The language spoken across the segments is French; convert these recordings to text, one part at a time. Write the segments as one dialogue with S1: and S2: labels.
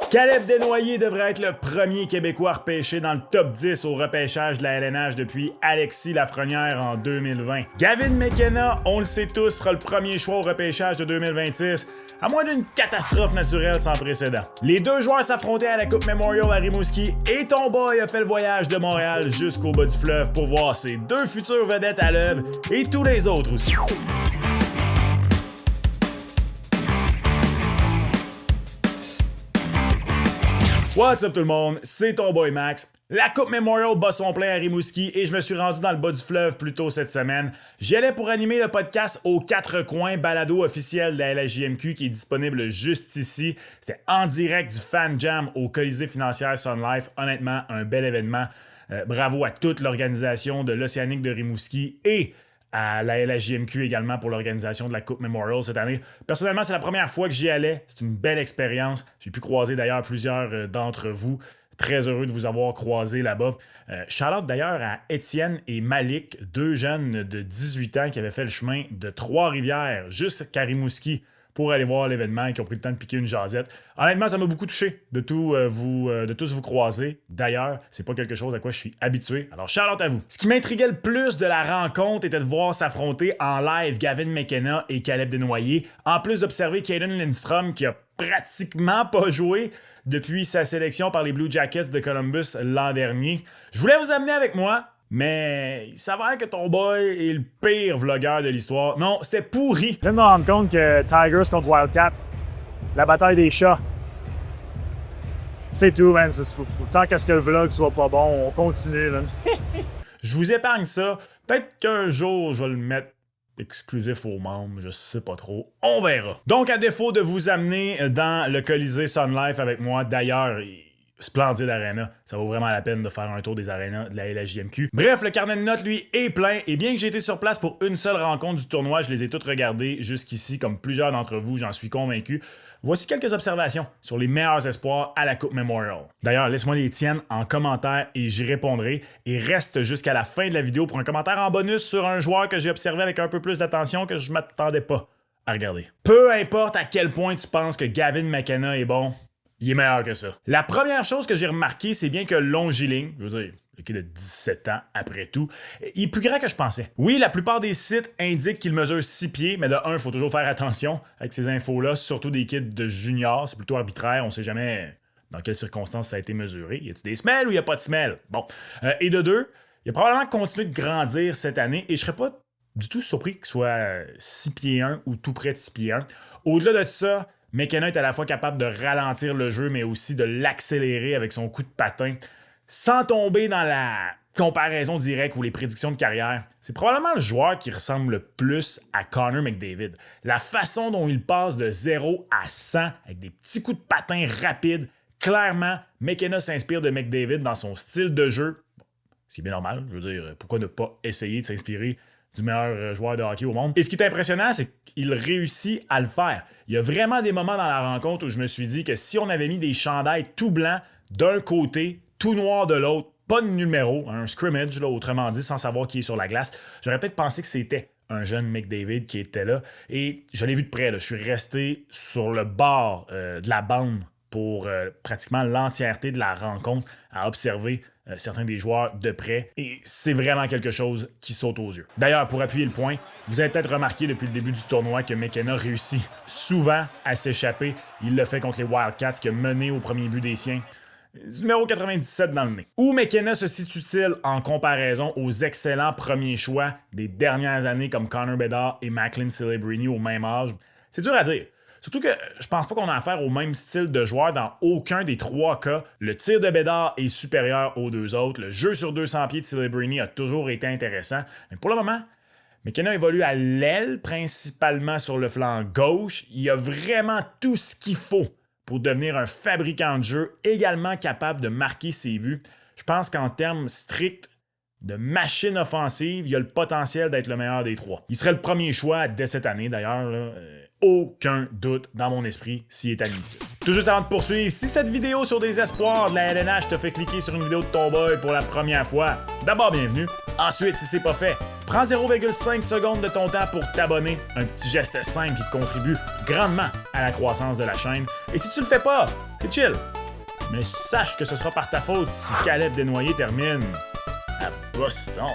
S1: Caleb Desnoyers devrait être le premier Québécois repêché dans le top 10 au repêchage de la LNH depuis Alexis Lafrenière en 2020. Gavin McKenna, on le sait tous, sera le premier choix au repêchage de 2026, à moins d'une catastrophe naturelle sans précédent. Les deux joueurs s'affrontaient à la Coupe Memorial à Rimouski et ton boy a fait le voyage de Montréal jusqu'au bas du fleuve pour voir ses deux futures vedettes à l'œuvre et tous les autres aussi. What's up tout le monde, c'est ton boy Max. La Coupe Memorial bat son plein à Rimouski et je me suis rendu dans le bas du fleuve plus tôt cette semaine. J'y allais pour animer le podcast aux quatre coins, balado officiel de la LHJMQ qui est disponible juste ici. C'était en direct du Fan Jam au Colisée financière Sun Life. Honnêtement, un bel événement. Bravo à toute l'organisation de l'Océanique de Rimouski et à la LHJMQ également pour l'organisation de la Coupe Memorial cette année. Personnellement, c'est la première fois que j'y allais. C'est une belle expérience. J'ai pu croiser d'ailleurs plusieurs d'entre vous. Très heureux de vous avoir croisé là-bas. Shout-out d'ailleurs à Étienne et Malik, deux jeunes de 18 ans qui avaient fait le chemin de Trois-Rivières jusqu'à Rimouski pour aller voir l'événement et qui ont pris le temps de piquer une jasette. Honnêtement, ça m'a beaucoup touché de tous vous croiser. D'ailleurs, c'est pas quelque chose à quoi je suis habitué. Alors, shout-out à vous. Ce qui m'intriguait le plus de la rencontre était de voir s'affronter en live Gavin McKenna et Caleb Desnoyers, en plus d'observer Caden Lindstrom qui a pratiquement pas joué depuis sa sélection par les Blue Jackets de Columbus l'an dernier. Je voulais vous amener avec moi, mais il s'avère que ton boy est le pire vlogueur de l'histoire. Non, c'était pourri. Je viens de me rendre compte que Tigers contre Wildcats, la bataille des chats, c'est tout, man. Tant qu'à ce que le vlog soit pas bon, on continue, là. Je vous épargne ça. Peut-être qu'un jour, je vais le mettre exclusif aux membres, je sais pas trop. On verra. Donc, à défaut de vous amener dans le Colisée Sun Life avec moi, d'ailleurs, splendide arena. Ça vaut vraiment la peine de faire un tour des arénas de la LHJMQ. Bref, le carnet de notes, lui, est plein. Et bien que j'ai été sur place pour une seule rencontre du tournoi, je les ai toutes regardées jusqu'ici, comme plusieurs d'entre vous, j'en suis convaincu. Voici quelques observations sur les meilleurs espoirs à la Coupe Memorial. D'ailleurs, laisse-moi les tiennes en commentaire et j'y répondrai. Et reste jusqu'à la fin de la vidéo pour un commentaire en bonus sur un joueur que j'ai observé avec un peu plus d'attention que je m'attendais pas à regarder. Peu importe à quel point tu penses que Gavin McKenna est bon, il est meilleur que ça. La première chose que j'ai remarqué, c'est bien que longiligne, je veux dire, le kid de 17 ans après tout, il est plus grand que je pensais. Oui, la plupart des sites indiquent qu'il mesure 6 pieds, mais de un, il faut toujours faire attention avec ces infos-là, surtout des kids de juniors, c'est plutôt arbitraire, on sait jamais dans quelles circonstances ça a été mesuré. Y a-t-il des semelles ou y a pas de semelles? Bon. Et de deux, il a probablement continué de grandir cette année et je serais pas du tout surpris qu'il soit 6 pieds 1 ou tout près de 6 pieds 1. Au-delà de ça, McKenna est à la fois capable de ralentir le jeu, mais aussi de l'accélérer avec son coup de patin, sans tomber dans la comparaison directe ou les prédictions de carrière. C'est probablement le joueur qui ressemble le plus à Connor McDavid. La façon dont il passe de 0 à 100 avec des petits coups de patin rapides, clairement, McKenna s'inspire de McDavid dans son style de jeu. C'est bien normal, je veux dire, pourquoi ne pas essayer de s'inspirer du meilleur joueur de hockey au monde. Et ce qui est impressionnant, c'est qu'il réussit à le faire. Il y a vraiment des moments dans la rencontre où je me suis dit que si on avait mis des chandails tout blancs d'un côté, tout noir de l'autre, pas de numéro, un scrimmage, là, autrement dit, sans savoir qui est sur la glace, j'aurais peut-être pensé que c'était un jeune McDavid qui était là. Et je l'ai vu de près, là. Je suis resté sur le bord de la bande pour pratiquement l'entièreté de la rencontre à observer certains des joueurs de près. Et c'est vraiment quelque chose qui saute aux yeux. D'ailleurs, pour appuyer le point, vous avez peut-être remarqué depuis le début du tournoi que McKenna réussit souvent à s'échapper. Il le fait contre les Wildcats qui a mené au premier but des siens. Du numéro 97 dans le nez. Où McKenna se situe-t-il en comparaison aux excellents premiers choix des dernières années comme Connor Bedard et Macklin Celebrini au même âge? C'est dur à dire. Surtout que je pense pas qu'on a affaire au même style de joueur dans aucun des trois cas. Le tir de Bedard est supérieur aux deux autres. Le jeu sur 200 pieds de Celebrini a toujours été intéressant. Mais pour le moment, McKenna évolue à l'aile, principalement sur le flanc gauche. Il a vraiment tout ce qu'il faut pour devenir un fabricant de jeu, également capable de marquer ses buts. Je pense qu'en termes stricts de machine offensive, il a le potentiel d'être le meilleur des trois. Il serait le premier choix dès cette année, d'ailleurs. Aucun doute dans mon esprit s'il est admissible. Tout juste avant de poursuivre, si cette vidéo sur des espoirs de la LNH te fait cliquer sur une vidéo de ton boy pour la première fois, d'abord bienvenue. Ensuite, si c'est pas fait, prends 0,5 secondes de ton temps pour t'abonner. Un petit geste simple qui contribue grandement à la croissance de la chaîne. Et si tu le fais pas, c'est chill. mais sache que ce sera par ta faute si Caleb Desnoyers termine à Boston.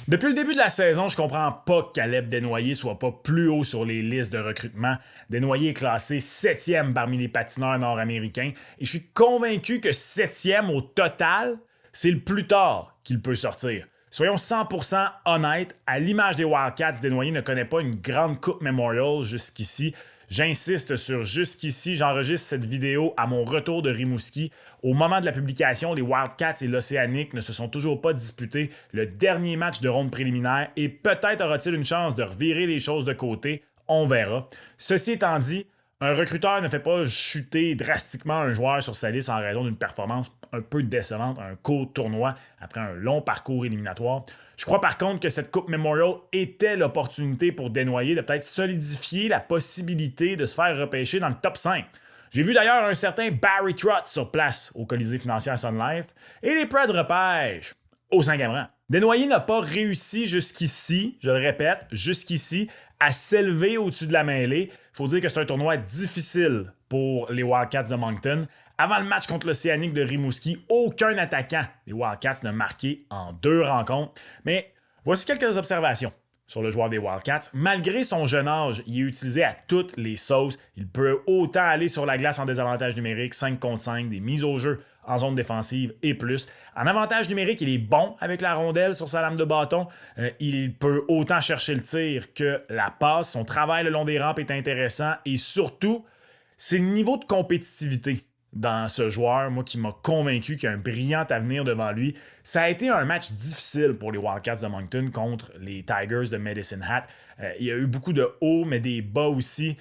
S1: Depuis le début de la saison, je comprends pas que Caleb Desnoyers soit pas plus haut sur les listes de recrutement. Desnoyers est classé 7e parmi les patineurs nord-américains et je suis convaincu que 7e au total, c'est le plus tard qu'il peut sortir. Soyons 100% honnêtes, à l'image des Wildcats, Desnoyers ne connaît pas une grande Coupe Memorial jusqu'ici. J'insiste sur jusqu'ici, j'enregistre cette vidéo à mon retour de Rimouski. Au moment de la publication, les Wildcats et l'Océanique ne se sont toujours pas disputés le dernier match de ronde préliminaire et peut-être aura-t-il une chance de revirer les choses de côté, on verra. Ceci étant dit, un recruteur ne fait pas chuter drastiquement un joueur sur sa liste en raison d'une performance un peu décevante, un court tournoi après un long parcours éliminatoire. Je crois par contre que cette Coupe Memorial était l'opportunité pour Desnoyers de peut-être solidifier la possibilité de se faire repêcher dans le top 5. J'ai vu d'ailleurs un certain Barry Trotz sur place au Colisée financier à Sun Life et les Preds repêchent au 5e rang. Desnoyers n'a pas réussi jusqu'ici, je le répète, jusqu'ici, à s'élever au-dessus de la mêlée. Il faut dire que c'est un tournoi difficile pour les Wildcats de Moncton. Avant le match contre l'Océanique de Rimouski, aucun attaquant des Wildcats n'a marqué en 2 rencontres. Mais voici quelques observations sur le joueur des Wildcats. Malgré son jeune âge, il est utilisé à toutes les sauces. Il peut autant aller sur la glace en désavantage numérique, 5 contre 5, des mises au jeu en zone défensive et plus. En avantage numérique, il est bon avec la rondelle sur sa lame de bâton. Il peut autant chercher le tir que la passe. Son travail le long des rampes est intéressant et surtout, c'est le niveau de compétitivité dans ce joueur, moi, qui m'a convaincu qu'il y a un brillant avenir devant lui. Ça a été un match difficile pour les Wildcats de Moncton contre les Tigers de Medicine Hat. Il y a eu beaucoup de hauts, mais des bas aussi.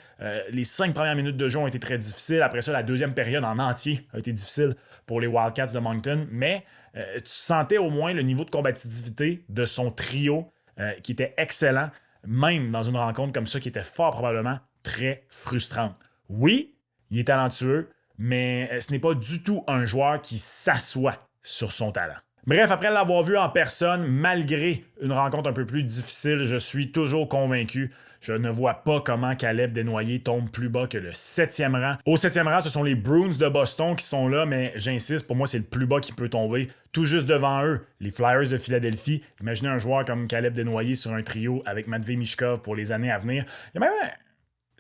S1: Les 5 premières minutes de jeu ont été très difficiles. Après ça, la deuxième période en entier a été difficile pour les Wildcats de Moncton. Mais tu sentais au moins le niveau de combativité de son trio qui était excellent, même dans une rencontre comme ça qui était fort probablement très frustrante. Oui, il est talentueux, mais ce n'est pas du tout un joueur qui s'assoit sur son talent. Bref, après l'avoir vu en personne, malgré une rencontre un peu plus difficile, je suis toujours convaincu. Je ne vois pas comment Caleb Desnoyers tombe plus bas que le 7e rang. Au 7e rang, ce sont les Bruins de Boston qui sont là, mais j'insiste, pour moi, c'est le plus bas qui peut tomber. Tout juste devant eux, les Flyers de Philadelphie. Imaginez un joueur comme Caleb Desnoyers sur un trio avec Matvei Michkov pour les années à venir. Il y a même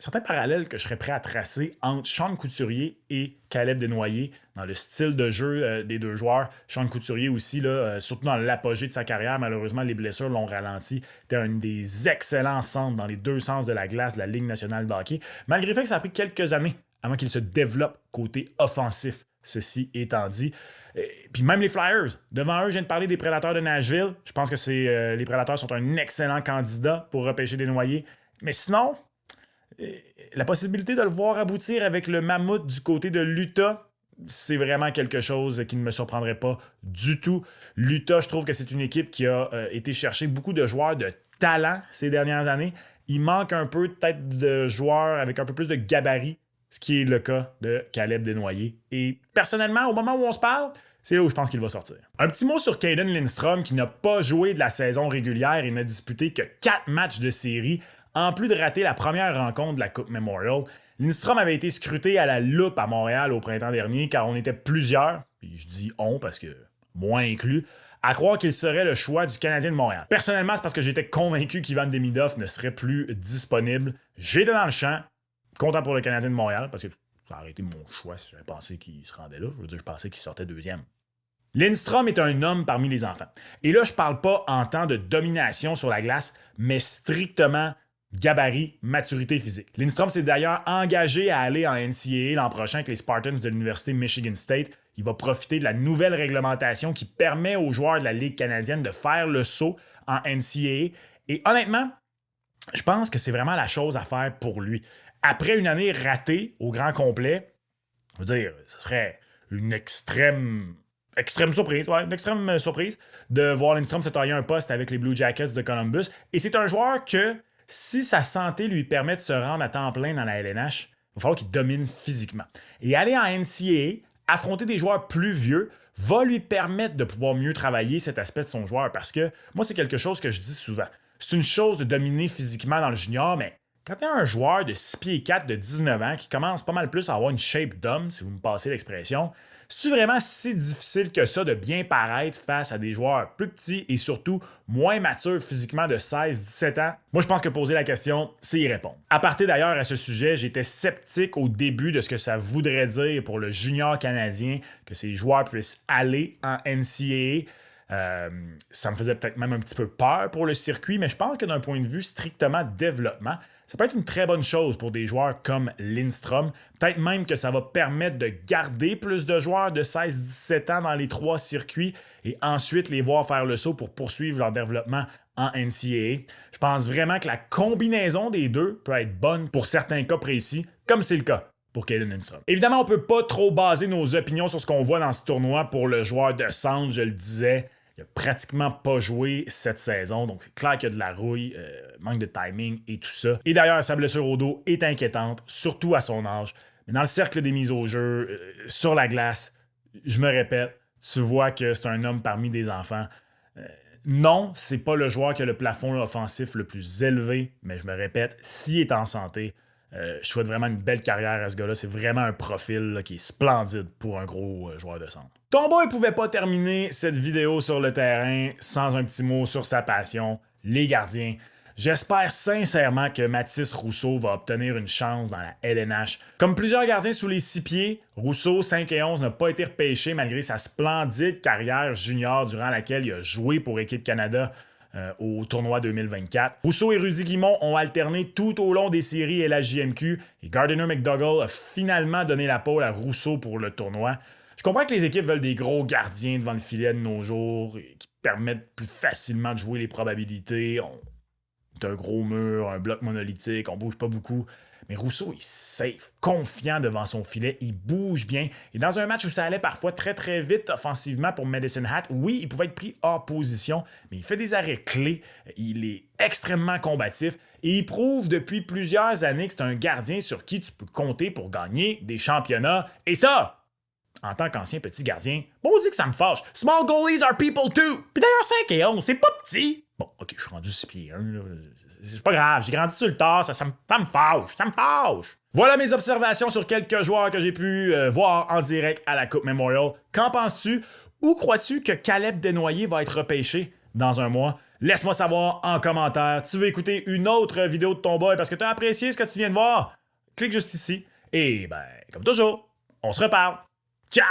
S1: certains parallèles que je serais prêt à tracer entre Sean Couturier et Caleb Desnoyers dans le style de jeu des deux joueurs. Sean Couturier aussi, là, surtout dans l'apogée de sa carrière, malheureusement, les blessures l'ont ralenti. C'était un des excellents centres dans les deux sens de la glace de la Ligue nationale de hockey, malgré le fait que ça a pris quelques années avant qu'il se développe côté offensif, ceci étant dit. Puis même les Flyers, devant eux, je viens de parler des Prédateurs de Nashville. Je pense que les Prédateurs sont un excellent candidat pour repêcher Desnoyers. Mais sinon, la possibilité de le voir aboutir avec le Mammouth du côté de l'Utah, c'est vraiment quelque chose qui ne me surprendrait pas du tout. L'Utah, je trouve que c'est une équipe qui a été chercher beaucoup de joueurs de talent ces dernières années. Il manque un peu peut-être de joueurs avec un peu plus de gabarit, ce qui est le cas de Caleb Desnoyers. Et personnellement, au moment où on se parle, c'est là où je pense qu'il va sortir. Un petit mot sur Caden Lindstrom qui n'a pas joué de la saison régulière et n'a disputé que 4 matchs de série. En plus de rater la première rencontre de la Coupe Memorial, Lindstrom avait été scruté à la loupe à Montréal au printemps dernier car on était plusieurs, puis je dis on parce que moi inclus, à croire qu'il serait le choix du Canadien de Montréal. Personnellement, c'est parce que j'étais convaincu qu'Ivan Demidov ne serait plus disponible. J'étais dans le champ, content pour le Canadien de Montréal parce que ça aurait été mon choix si j'avais pensé qu'il se rendait là. Je veux dire, je pensais qu'il sortait 2e. Lindstrom est un homme parmi les enfants. Et là, je parle pas en temps de domination sur la glace, mais strictement gabarit, maturité physique. Lindstrom s'est d'ailleurs engagé à aller en NCAA l'an prochain avec les Spartans de l'Université Michigan State. Il va profiter de la nouvelle réglementation qui permet aux joueurs de la Ligue canadienne de faire le saut en NCAA. Et honnêtement, je pense que c'est vraiment la chose à faire pour lui. Après une année ratée au grand complet, je veux dire, ce serait une extrême surprise, une extrême surprise de voir Lindstrom se tailler un poste avec les Blue Jackets de Columbus. Et c'est un joueur que, si sa santé lui permet de se rendre à temps plein dans la LNH, il va falloir qu'il domine physiquement. Et aller en NCAA, affronter des joueurs plus vieux, va lui permettre de pouvoir mieux travailler cet aspect de son joueur. Parce que moi, c'est quelque chose que je dis souvent. C'est une chose de dominer physiquement dans le junior, mais Quand tu es un joueur de 6 pieds 4 de 19 ans qui commence pas mal plus à avoir une shape d'homme, si vous me passez l'expression, c'est-tu vraiment si difficile que ça de bien paraître face à des joueurs plus petits et surtout moins matures physiquement de 16-17 ans? Moi, je pense que poser la question, c'est y répondre. À partir d'ailleurs à ce sujet, j'étais sceptique au début de ce que ça voudrait dire pour le junior canadien que ces joueurs puissent aller en NCAA. Ça me faisait peut-être même un petit peu peur pour le circuit, mais je pense que d'un point de vue strictement développement, ça peut être une très bonne chose pour des joueurs comme Lindstrom. Peut-être même que ça va permettre de garder plus de joueurs de 16-17 ans dans les 3 circuits et ensuite les voir faire le saut pour poursuivre leur développement en NCAA. Je pense vraiment que la combinaison des deux peut être bonne pour certains cas précis, comme c'est le cas pour Caden Lindstrom. Évidemment, on ne peut pas trop baser nos opinions sur ce qu'on voit dans ce tournoi pour le joueur de centre, je le disais. Il n'a pratiquement pas joué cette saison, donc c'est clair qu'il y a de la rouille, manque de timing et tout ça. Et d'ailleurs, sa blessure au dos est inquiétante, surtout à son âge. Mais dans le cercle des mises au jeu, sur la glace, je me répète, tu vois que c'est un homme parmi des enfants. Non, c'est pas le joueur qui a le plafond offensif le plus élevé, mais je me répète, s'il est en santé, je souhaite vraiment une belle carrière à ce gars-là. C'est vraiment un profil là, qui est splendide pour un gros joueur de centre. Tomboy ne pouvait pas terminer cette vidéo sur le terrain sans un petit mot sur sa passion, les gardiens. J'espère sincèrement que Mathis Rousseau va obtenir une chance dans la LNH. Comme plusieurs gardiens sous les 6 pieds, Rousseau, 5 et 11, n'a pas été repêché malgré sa splendide carrière junior durant laquelle il a joué pour Équipe Canada au tournoi 2024. Rousseau et Rudy Guimont ont alterné tout au long des séries et la JMQ et Gardiner McDougall a finalement donné la pole à Rousseau pour le tournoi. Je comprends que les équipes veulent des gros gardiens devant le filet de nos jours qui permettent plus facilement de jouer les probabilités. On a un gros mur, un bloc monolithique, on bouge pas beaucoup. Mais Rousseau est safe, confiant devant son filet, il bouge bien. Et dans un match où ça allait parfois très très vite offensivement pour Medicine Hat, oui, il pouvait être pris hors position, mais il fait des arrêts clés, il est extrêmement combatif et il prouve depuis plusieurs années que c'est un gardien sur qui tu peux compter pour gagner des championnats. Et ça, en tant qu'ancien petit gardien, bon, on dit que ça me fâche. Small goalies are people too! Puis d'ailleurs, 5 et 11, c'est pas petit! Bon, ok, je suis rendu 6 pieds 1, là. C'est pas grave, j'ai grandi sur le tard, ça me fâche. Voilà mes observations sur quelques joueurs que j'ai pu voir en direct à la Coupe Memorial. Qu'en penses-tu? Où crois-tu que Caleb Desnoyers va être repêché dans un mois? Laisse-moi savoir en commentaire. Tu veux écouter une autre vidéo de Tomboy parce que tu as apprécié ce que tu viens de voir? Clique juste ici. Et ben, comme toujours, on se reparle. Ciao!